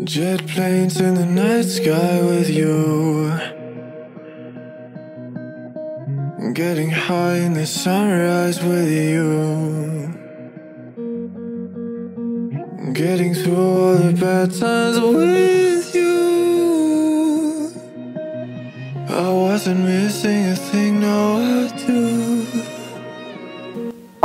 Jet planes in the night sky with you, getting high in the sunrise with you, getting through all the bad times with you. I wasn't missing a thing, now I do.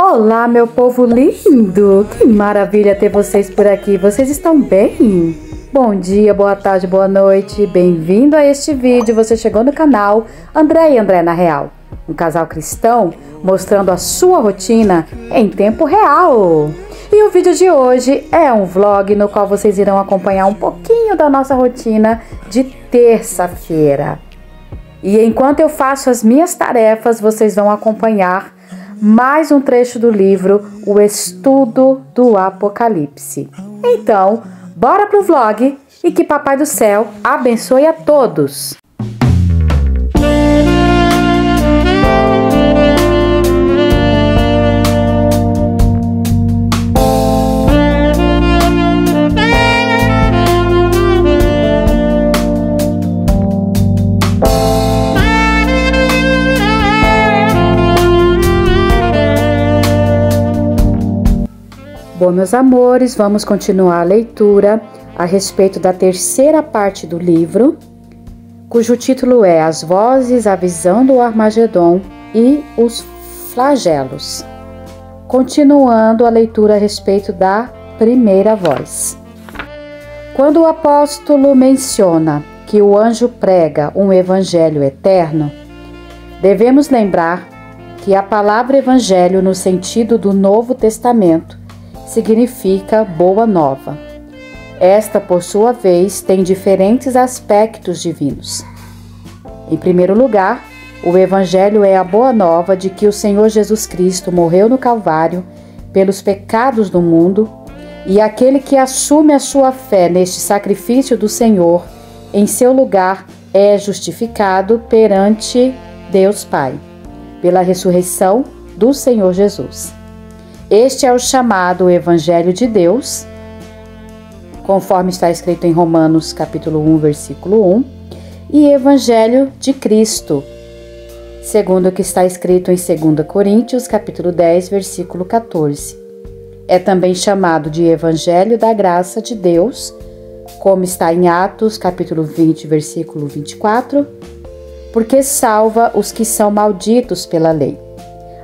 Olá, meu povo lindo! Que maravilha ter vocês por aqui! Vocês estão bem? Bom dia, boa tarde, boa noite! Bem-vindo a este vídeo! Você chegou no canal André e André na Real, um casal cristão mostrando a sua rotina em tempo real. E o vídeo de hoje é um vlog no qual vocês irão acompanhar um pouquinho da nossa rotina de terça-feira. E enquanto eu faço as minhas tarefas, vocês vão acompanhar mais um trecho do livro O Estudo do Apocalipse. Então, bora pro vlog e que Papai do Céu abençoe a todos! Bom, meus amores, vamos continuar a leitura a respeito da terceira parte do livro, cujo título é As Vozes, a Visão do Armagedon e os Flagelos. Continuando a leitura a respeito da primeira voz. Quando o apóstolo menciona que o anjo prega um evangelho eterno, devemos lembrar que a palavra evangelho no sentido do Novo Testamento significa boa nova. Esta, por sua vez, tem diferentes aspectos divinos. Em primeiro lugar, o Evangelho é a boa nova de que o Senhor Jesus Cristo morreu no Calvário pelos pecados do mundo, e aquele que assume a sua fé neste sacrifício do Senhor, em seu lugar, é justificado perante Deus Pai, pela ressurreição do Senhor Jesus. Este é o chamado Evangelho de Deus, conforme está escrito em Romanos capítulo 1, versículo 1, e Evangelho de Cristo, segundo o que está escrito em 2 Coríntios capítulo 10, versículo 14. É também chamado de Evangelho da Graça de Deus, como está em Atos capítulo 20, versículo 24, porque salva os que são malditos pela lei.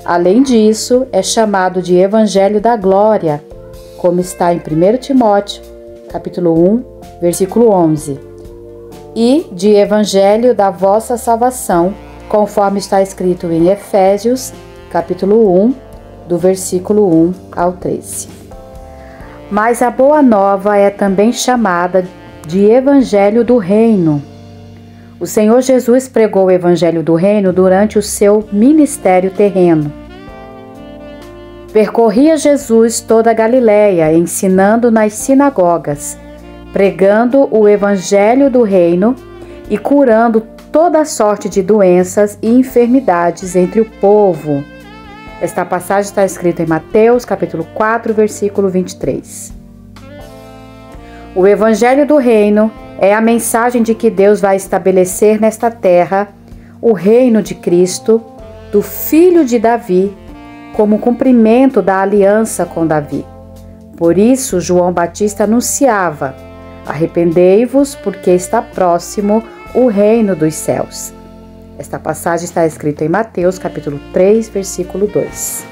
Além disso, é chamado de Evangelho da Glória, como está em 1 Timóteo, capítulo 1, versículo 11, e de Evangelho da vossa salvação, conforme está escrito em Efésios, capítulo 1, do versículo 1 ao 13. Mas a Boa Nova é também chamada de Evangelho do Reino. O Senhor Jesus pregou o Evangelho do Reino durante o seu ministério terreno. Percorria Jesus toda a Galileia, ensinando nas sinagogas, pregando o Evangelho do Reino e curando toda sorte de doenças e enfermidades entre o povo. Esta passagem está escrita em Mateus, capítulo 4, versículo 23. O Evangelho do Reino é a mensagem de que Deus vai estabelecer nesta terra o reino de Cristo, do Filho de Davi, como cumprimento da aliança com Davi. Por isso, João Batista anunciava: arrependei-vos, porque está próximo o reino dos céus. Esta passagem está escrita em Mateus, capítulo 3, versículo 2.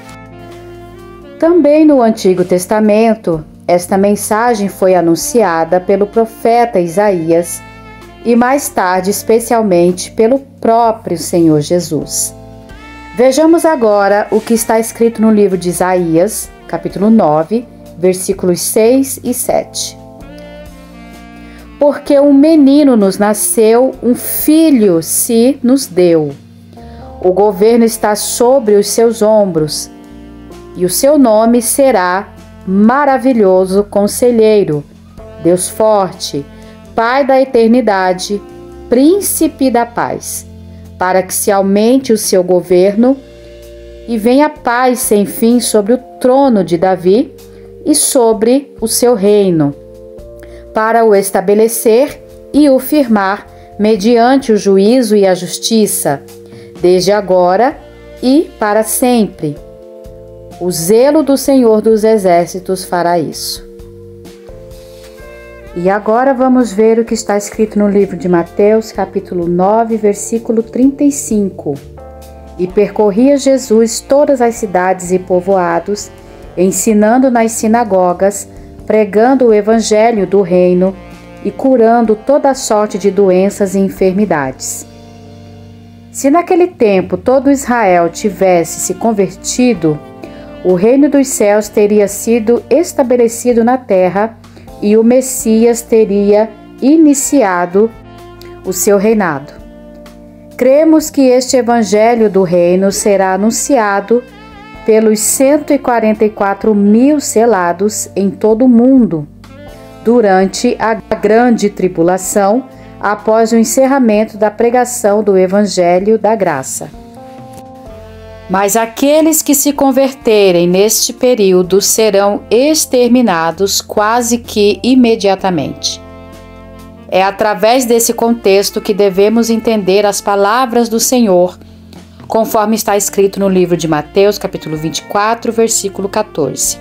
Também no Antigo Testamento, esta mensagem foi anunciada pelo profeta Isaías e mais tarde, especialmente, pelo próprio Senhor Jesus. Vejamos agora o que está escrito no livro de Isaías, capítulo 9, versículos 6 e 7. Porque um menino nos nasceu, um filho se nos deu. O governo está sobre os seus ombros, e o seu nome será Maravilhoso Conselheiro, Deus Forte, Pai da Eternidade, Príncipe da Paz, para que se aumente o seu governo e venha paz sem fim sobre o trono de Davi e sobre o seu reino, para o estabelecer e o firmar mediante o juízo e a justiça, desde agora e para sempre. O zelo do Senhor dos Exércitos fará isso. E agora vamos ver o que está escrito no livro de Mateus, capítulo 9, versículo 35. E percorria Jesus todas as cidades e povoados, ensinando nas sinagogas, pregando o evangelho do reino e curando toda sorte de doenças e enfermidades. Se naquele tempo todo Israel tivesse se convertido, o reino dos céus teria sido estabelecido na terra e o Messias teria iniciado o seu reinado. Cremos que este evangelho do reino será anunciado pelos 144 mil selados em todo o mundo, durante a grande tribulação, após o encerramento da pregação do evangelho da graça. Mas aqueles que se converterem neste período serão exterminados quase que imediatamente. É através desse contexto que devemos entender as palavras do Senhor, conforme está escrito no livro de Mateus, capítulo 24, versículo 14.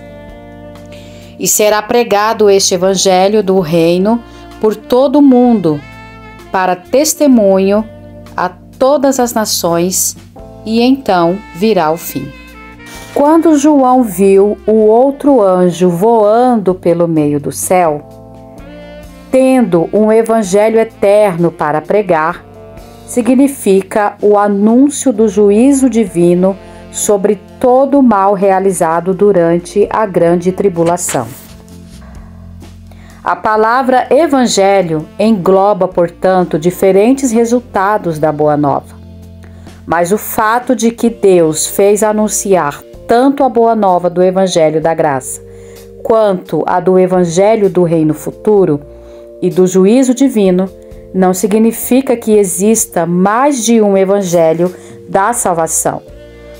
E será pregado este evangelho do reino por todo o mundo, para testemunho a todas as nações, e então virá o fim. Quando João viu o outro anjo voando pelo meio do céu, tendo um evangelho eterno para pregar, significa o anúncio do juízo divino sobre todo o mal realizado durante a grande tribulação. A palavra evangelho engloba, portanto, diferentes resultados da Boa Nova. Mas o fato de que Deus fez anunciar tanto a Boa Nova do Evangelho da Graça, quanto a do Evangelho do Reino Futuro e do Juízo Divino, não significa que exista mais de um Evangelho da salvação,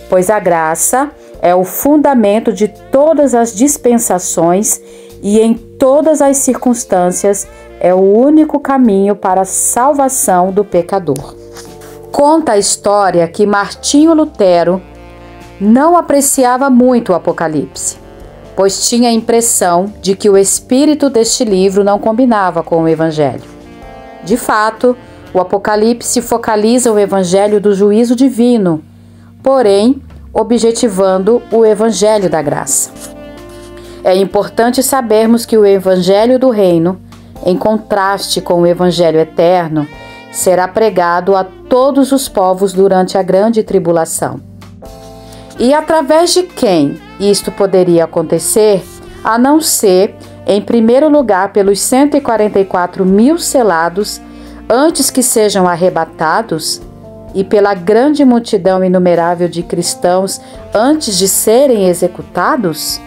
pois a graça é o fundamento de todas as dispensações e em todas as circunstâncias é o único caminho para a salvação do pecador. Conta a história que Martinho Lutero não apreciava muito o Apocalipse, pois tinha a impressão de que o espírito deste livro não combinava com o Evangelho. De fato, o Apocalipse focaliza o Evangelho do juízo divino, porém, objetivando o Evangelho da graça. É importante sabermos que o Evangelho do Reino, em contraste com o Evangelho eterno, será pregado a todos os povos durante a grande tribulação. E através de quem isto poderia acontecer, a não ser, em primeiro lugar, pelos 144 mil selados, antes que sejam arrebatados, e pela grande multidão inumerável de cristãos antes de serem executados?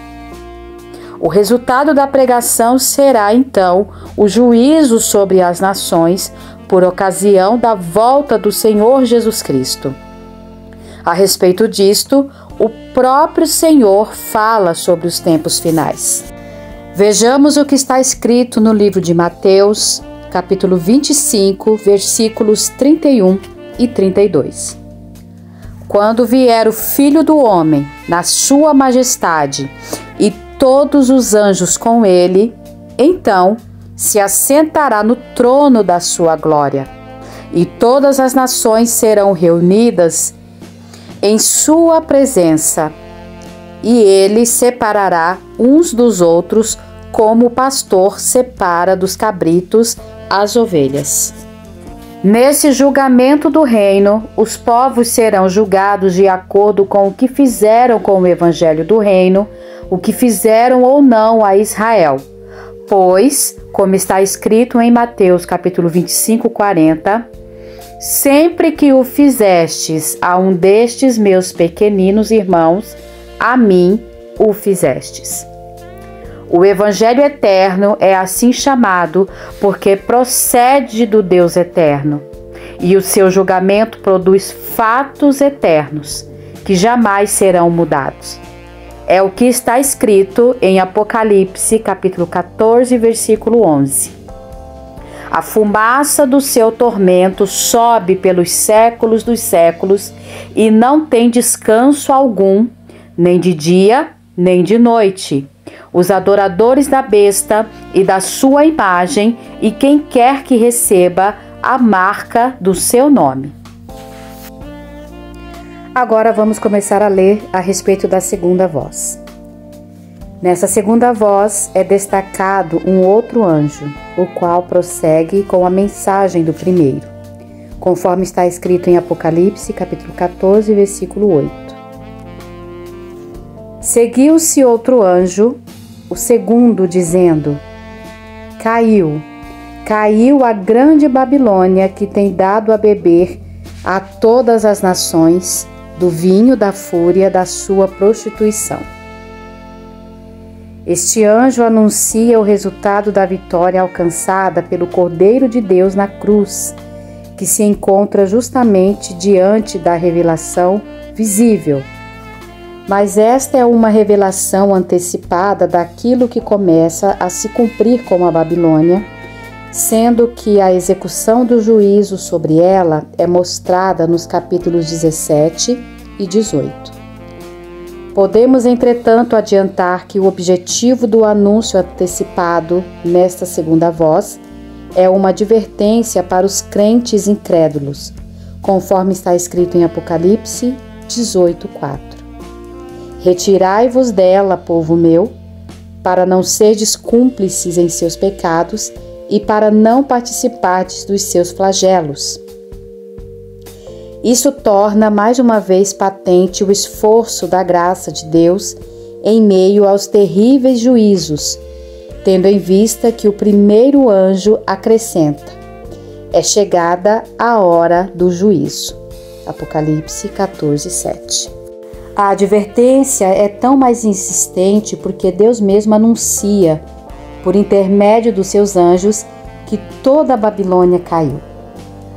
O resultado da pregação será, então, o juízo sobre as nações por ocasião da volta do Senhor Jesus Cristo. A respeito disto, o próprio Senhor fala sobre os tempos finais. Vejamos o que está escrito no livro de Mateus, capítulo 25, versículos 31 e 32. Quando vier o Filho do Homem na sua majestade e todos os anjos com ele, então se assentará no trono da sua glória, e todas as nações serão reunidas em sua presença, e ele separará uns dos outros, como o pastor separa dos cabritos as ovelhas. Nesse julgamento do reino, os povos serão julgados de acordo com o que fizeram com o evangelho do reino, o que fizeram ou não a Israel. Pois, como está escrito em Mateus capítulo 25, 40, sempre que o fizestes a um destes meus pequeninos irmãos, a mim o fizestes. O Evangelho eterno é assim chamado porque procede do Deus eterno, e o seu julgamento produz fatos eternos, que jamais serão mudados. É o que está escrito em Apocalipse, capítulo 14, versículo 11. A fumaça do seu tormento sobe pelos séculos dos séculos e não tem descanso algum, nem de dia, nem de noite. Os adoradores da besta e da sua imagem e quem quer que receba a marca do seu nome. Agora vamos começar a ler a respeito da segunda voz. Nessa segunda voz é destacado um outro anjo, o qual prossegue com a mensagem do primeiro, conforme está escrito em Apocalipse, capítulo 14, versículo 8. Seguiu-se outro anjo, o segundo, dizendo: Caiu a grande Babilônia, que tem dado a beber a todas as nações do vinho da fúria da sua prostituição. Este anjo anuncia o resultado da vitória alcançada pelo Cordeiro de Deus na cruz, que se encontra justamente diante da revelação visível. Mas esta é uma revelação antecipada daquilo que começa a se cumprir com a Babilônia, sendo que a execução do juízo sobre ela é mostrada nos capítulos 17 e 18. Podemos, entretanto, adiantar que o objetivo do anúncio antecipado nesta segunda voz é uma advertência para os crentes incrédulos, conforme está escrito em Apocalipse 18:4. Retirai-vos dela, povo meu, para não serdes cúmplices em seus pecados e para não participardes dos seus flagelos. Isso torna mais uma vez patente o esforço da graça de Deus em meio aos terríveis juízos, tendo em vista que o primeiro anjo acrescenta: é chegada a hora do juízo. Apocalipse 14:7. A advertência é tão mais insistente porque Deus mesmo anuncia, por intermédio dos seus anjos, que toda a Babilônia caiu.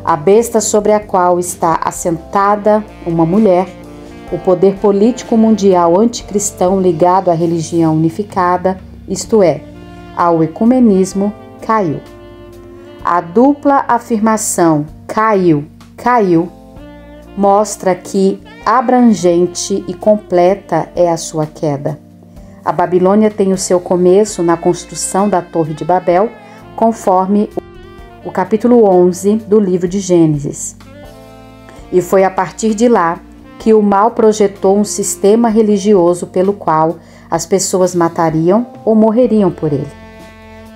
A besta sobre a qual está assentada uma mulher, o poder político mundial anticristão ligado à religião unificada, isto é, ao ecumenismo, caiu. A dupla afirmação caiu, mostra que abrangente e completa é a sua queda. A Babilônia tem o seu começo na construção da Torre de Babel, conforme o capítulo 11 do livro de Gênesis. E foi a partir de lá que o mal projetou um sistema religioso pelo qual as pessoas matariam ou morreriam por ele.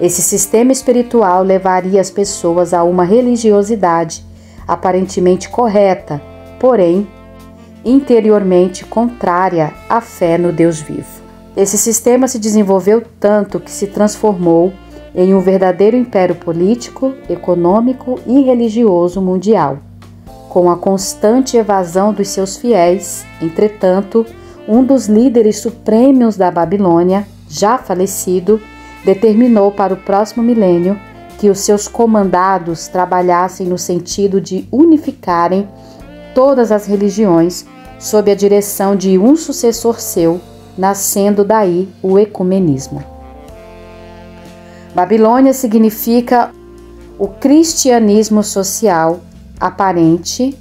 Esse sistema espiritual levaria as pessoas a uma religiosidade aparentemente correta, porém interiormente contrária à fé no Deus vivo. Esse sistema se desenvolveu tanto que se transformou em um verdadeiro império político, econômico e religioso mundial, com a constante evasão dos seus fiéis. Entretanto, um dos líderes supremos da Babilônia, já falecido, determinou para o próximo milênio que os seus comandados trabalhassem no sentido de unificarem todas as religiões sob a direção de um sucessor seu, nascendo daí o ecumenismo. Babilônia significa o cristianismo social, aparente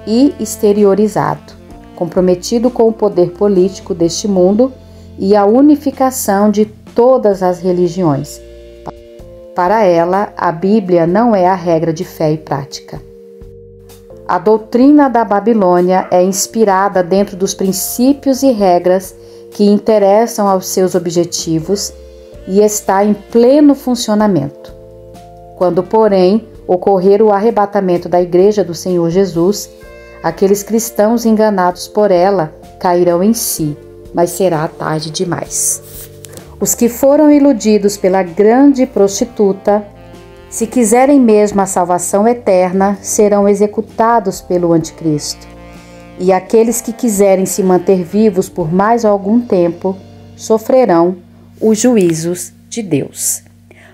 e exteriorizado, comprometido com o poder político deste mundo e a unificação de todas as religiões. Para ela, a Bíblia não é a regra de fé e prática. A doutrina da Babilônia é inspirada dentro dos princípios e regras que interessam aos seus objetivos e está em pleno funcionamento. Quando, porém, ocorrer o arrebatamento da Igreja do Senhor Jesus, aqueles cristãos enganados por ela cairão em si, mas será tarde demais. Os que foram iludidos pela grande prostituta, se quiserem mesmo a salvação eterna, serão executados pelo anticristo. E aqueles que quiserem se manter vivos por mais algum tempo, sofrerão os juízos de Deus.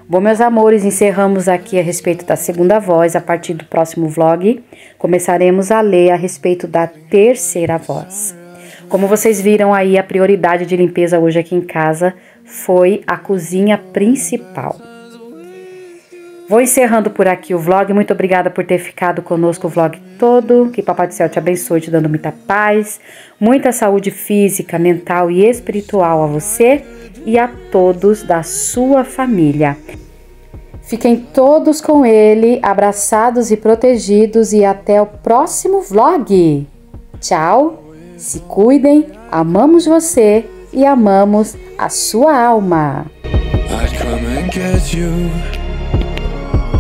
Bom, meus amores, encerramos aqui a respeito da segunda voz. A partir do próximo vlog, começaremos a ler a respeito da terceira voz. Como vocês viram aí, a prioridade de limpeza hoje aqui em casa foi a cozinha principal. Vou encerrando por aqui o vlog. Muito obrigada por ter ficado conosco o vlog todo. Que Papai do Céu te abençoe, te dando muita paz, muita saúde física, mental e espiritual a você e a todos da sua família. Fiquem todos com ele, abraçados e protegidos, e até o próximo vlog. Tchau, se cuidem, amamos você e amamos a sua alma. I'd come and get you.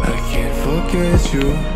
I can't forget you.